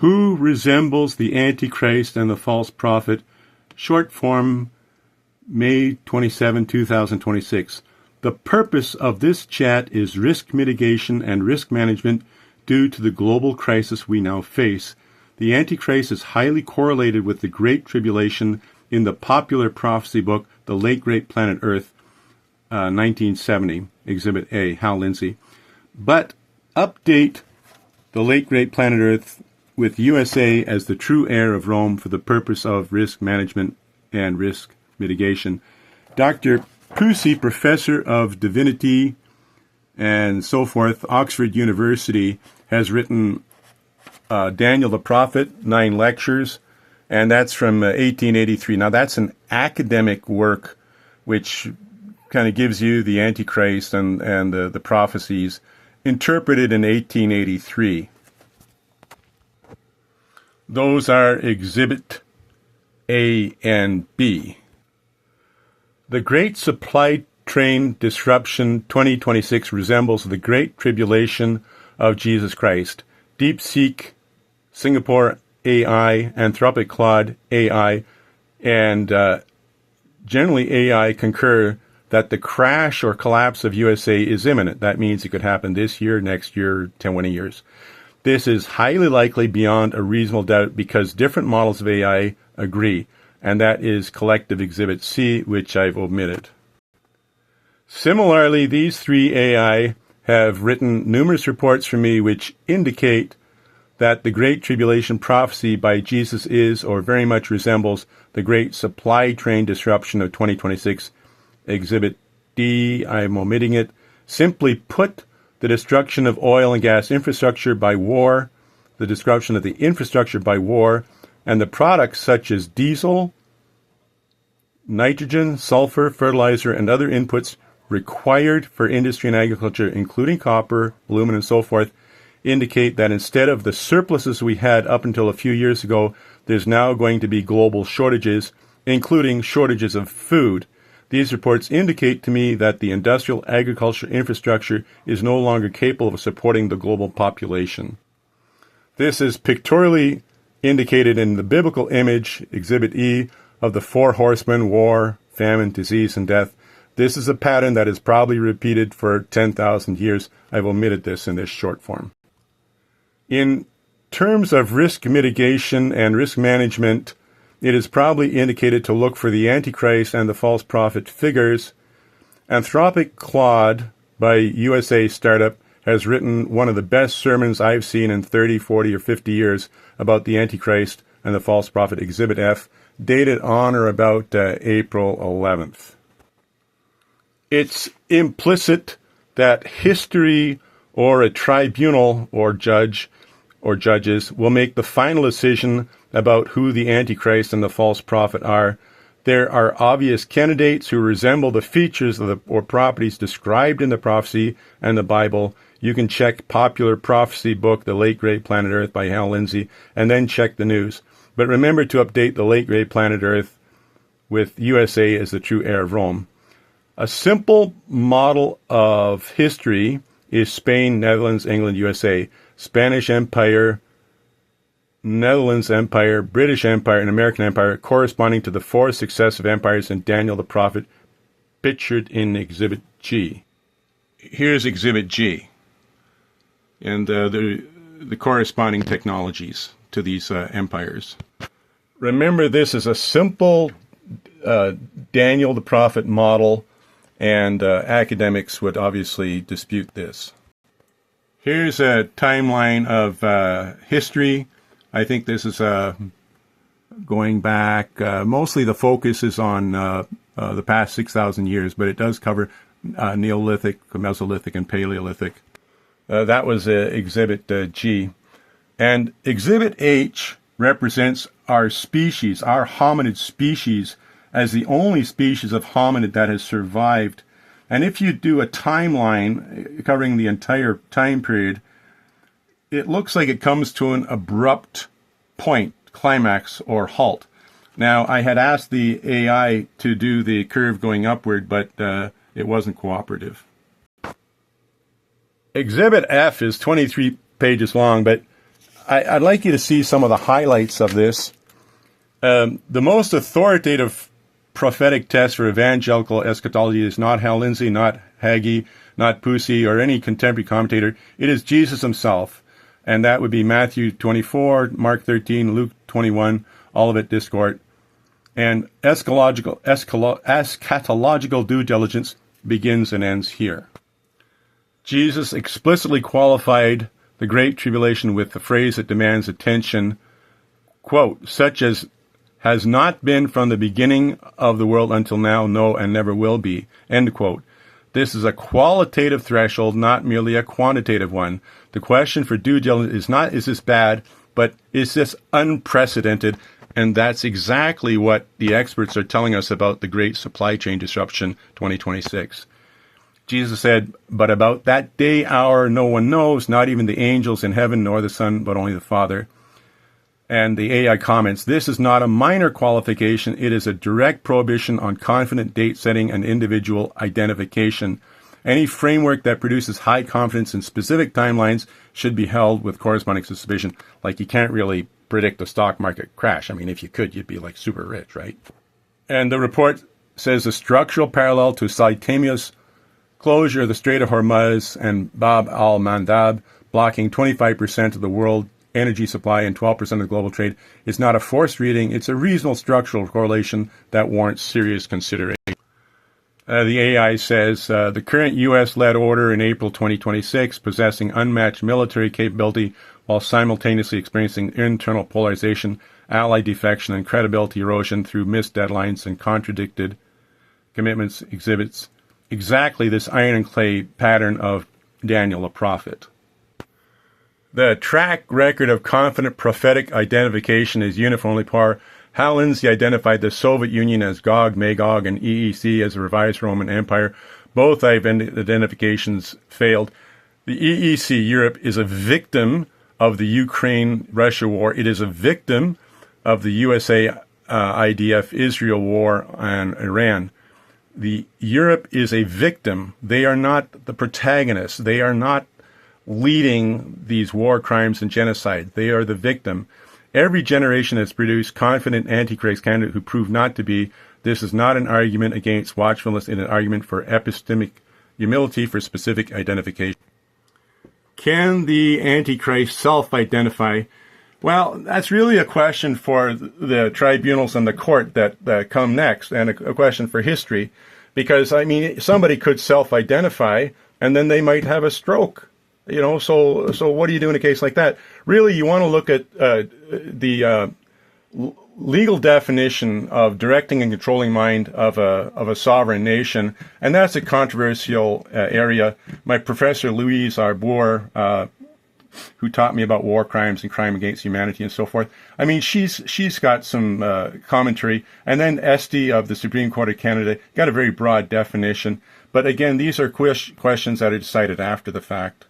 Who resembles the Antichrist and the false prophet? Short form, May 27, 2026. The purpose of this chat is risk mitigation and risk management due to the global crisis we now face. The Antichrist is highly correlated with the Great Tribulation in the popular prophecy book, The Late Great Planet Earth, 1970, Exhibit A, Hal Lindsey. But update The Late Great Planet Earth with USA as the true heir of Rome for the purpose of risk management and risk mitigation. Dr. Pusey, professor of divinity and so forth, Oxford University, has written Daniel the Prophet, 9 lectures, and that's from 1883. Now, that's an academic work which kind of gives you the Antichrist and the prophecies interpreted in 1883. Those are Exhibit A and B. The Great Supply Train Disruption 2026 resembles the Great Tribulation of Jesus Christ. DeepSeek, Singapore AI, Anthropic Claude AI, and generally AI concur that the crash or collapse of USA is imminent. That means it could happen this year, next year, 20 years. This is highly likely beyond a reasonable doubt because different models of AI agree, and that is Collective Exhibit C, which I've omitted. Similarly, these 3 AI have written numerous reports for me which indicate that the Great Tribulation prophecy by Jesus is or very much resembles the Great Supply Train Disruption of 2026, Exhibit D. I'm omitting it. Simply put, the destruction of oil and gas infrastructure by war, the destruction of the infrastructure by war, and the products such as diesel, nitrogen, sulfur, fertilizer, and other inputs required for industry and agriculture, including copper, aluminum, and so forth, indicate that instead of the surpluses we had up until a few years ago, there's now going to be global shortages, including shortages of food. These reports indicate to me that the industrial agriculture infrastructure is no longer capable of supporting the global population. This is pictorially indicated in the biblical image, Exhibit E, of the 4 horsemen, war, famine, disease, and death. This is a pattern that is probably repeated for 10,000 years. I've omitted this in this short form. In terms of risk mitigation and risk management, it is probably indicated to look for the Antichrist and the false prophet figures. Anthropic Claude by USA startup has written one of the best sermons I've seen in 30, 40, or 50 years about the Antichrist and the false prophet, Exhibit F, dated on or about April 11th. It's implicit that history or a tribunal or judge or judges will make the final decision about who the Antichrist and the false prophet are. There are obvious candidates who resemble the features of or properties described in the prophecy and the Bible. You can check popular prophecy book, The Late Great Planet Earth by Hal Lindsey, and then check the news. But remember to update The Late Great Planet Earth with USA as the true heir of Rome. A simple model of history is Spain, Netherlands, England, USA. Spanish Empire, Netherlands Empire, British Empire, and American Empire, corresponding to the 4 successive empires in Daniel the Prophet, pictured in Exhibit G. Here's Exhibit G, and the corresponding technologies to these empires. Remember, this is a simple Daniel the Prophet model, and academics would obviously dispute this. Here's a timeline of history. I think this is going back. Mostly the focus is on the past 6,000 years, but it does cover Neolithic, Mesolithic, and Paleolithic. That was Exhibit G. And Exhibit H represents our species, our hominid species, as the only species of hominid that has survived. And if you do a timeline covering the entire time period, it looks like it comes to an abrupt point, climax, or halt. Now, I had asked the AI to do the curve going upward, but it wasn't cooperative. Exhibit F is 23 pages long, but I'd like you to see some of the highlights of this. The most authoritative prophetic test for evangelical eschatology is not Hal Lindsey, not Hagee, not Pusey, or any contemporary commentator. It is Jesus himself. And that would be Matthew 24, Mark 13, Luke 21, Olivet Discourse. And eschatological due diligence begins and ends here. Jesus explicitly qualified the Great Tribulation with the phrase that demands attention, quote, such as has not been from the beginning of the world until now, no, and never will be, end quote. This is a qualitative threshold, not merely a quantitative one. The question for due diligence is not, is this bad, but is this unprecedented? And that's exactly what the experts are telling us about the great supply chain disruption 2026. Jesus said, but about that day, hour, no one knows, not even the angels in heaven, nor the Son, but only the Father. And the AI comments, this is not a minor qualification, it is a direct prohibition on confident date setting and individual identification. Any framework that produces high confidence in specific timelines should be held with corresponding suspicion. Like you can't really predict the stock market crash. I mean, if you could, you'd be like super rich, right? And the report says the structural parallel to Saitamia's closure of the Strait of Hormuz and Bab al-Mandab, blocking 25% of the world energy supply and 12% of the global trade, is not a forced reading. It's a reasonable structural correlation that warrants serious consideration. The AI says the current U.S.-led order in April 2026, possessing unmatched military capability while simultaneously experiencing internal polarization, ally defection, and credibility erosion through missed deadlines and contradicted commitments, exhibits exactly this iron and clay pattern of Daniel the prophet. The track record of confident prophetic identification is uniformly poor. Hal Lindsey identified the Soviet Union as Gog, Magog, and EEC as the revised Roman Empire. Both identifications failed. The EEC, Europe, is a victim of the Ukraine-Russia war. It is a victim of the USA IDF Israel war and Iran. The Europe is a victim. They are not the protagonists. They are not leading these war crimes and genocide. They are the victim. Every generation has produced confident Antichrist candidates who prove not to be. This is not an argument against watchfulness, it is an argument for epistemic humility for specific identification. Can the Antichrist self-identify? Well, that's really a question for the tribunals and the court that come next, and a question for history. Because, I mean, somebody could self-identify, and then they might have a stroke. You know, so what do you do in a case like that? Really, you want to look at the legal definition of directing and controlling mind of a sovereign nation, and that's a controversial area. My professor Louise Arbour, who taught me about war crimes and crime against humanity and so forth, I mean, she's got some commentary, and then Esty of the Supreme Court of Canada got a very broad definition. But again, these are questions that are decided after the fact.